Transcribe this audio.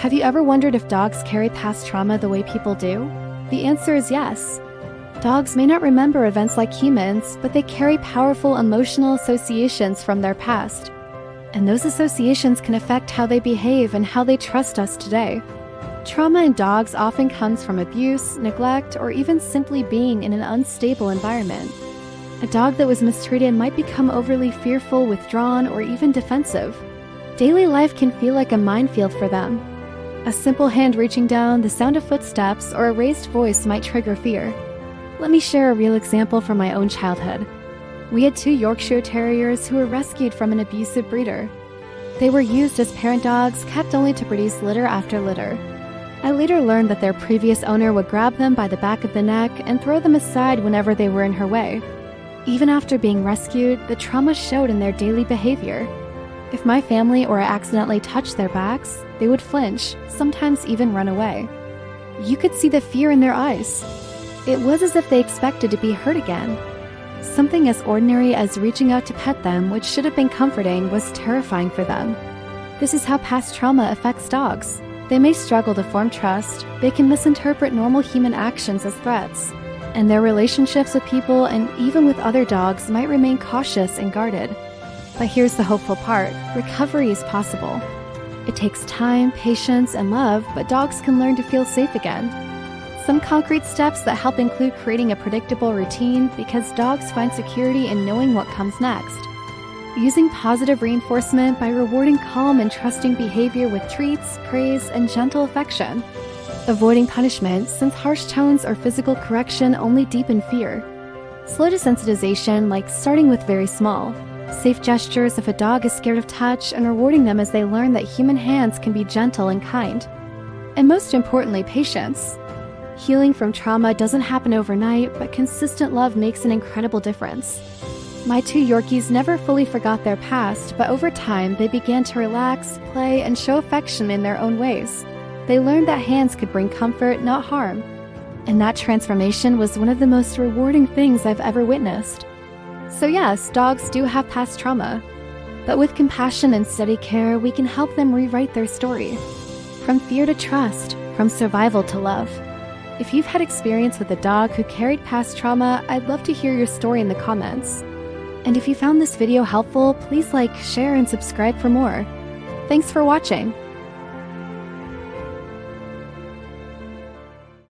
Have you ever wondered if dogs carry past trauma the way people do? The answer is yes. Dogs may not remember events like humans, but they carry powerful emotional associations from their past. And those associations can affect how they behave and how they trust us today. Trauma in dogs often comes from abuse, neglect, or even simply being in an unstable environment. A dog that was mistreated might become overly fearful, withdrawn, or even defensive. Daily life can feel like a minefield for them. A simple hand reaching down, the sound of footsteps, or a raised voice might trigger fear. Let me share a real example from my own childhood. We had 2 Yorkshire Terriers who were rescued from an abusive breeder. They were used as parent dogs, kept only to produce litter after litter. I later learned that their previous owner would grab them by the back of the neck and throw them aside whenever they were in her way. Even after being rescued, the trauma showed in their daily behavior. If my family or I accidentally touched their backs, they would flinch, sometimes even run away. You could see the fear in their eyes. It was as if they expected to be hurt again. Something as ordinary as reaching out to pet them, which should have been comforting, was terrifying for them. This is how past trauma affects dogs. They may struggle to form trust, they can misinterpret normal human actions as threats, and their relationships with people and even with other dogs might remain cautious and guarded. But here's the hopeful part: recovery is possible. It takes time, patience, and love, but dogs can learn to feel safe again. Some concrete steps that help include creating a predictable routine, because dogs find security in knowing what comes next. Using positive reinforcement by rewarding calm and trusting behavior with treats, praise, and gentle affection. Avoiding punishment, since harsh tones or physical correction only deepen fear. Slow desensitization, like starting with very small. Safe gestures if a dog is scared of touch, and rewarding them as they learn that human hands can be gentle and kind. And most importantly, patience. Healing from trauma doesn't happen overnight, but consistent love makes an incredible difference. My 2 Yorkies never fully forgot their past, but over time they began to relax, play, and show affection in their own ways. They learned that hands could bring comfort, not harm. And that transformation was one of the most rewarding things I've ever witnessed. So yes, dogs do have past trauma. But with compassion and steady care, we can help them rewrite their story. From fear to trust, from survival to love. If you've had experience with a dog who carried past trauma, I'd love to hear your story in the comments. And if you found this video helpful, please like, share, and subscribe for more. Thanks for watching.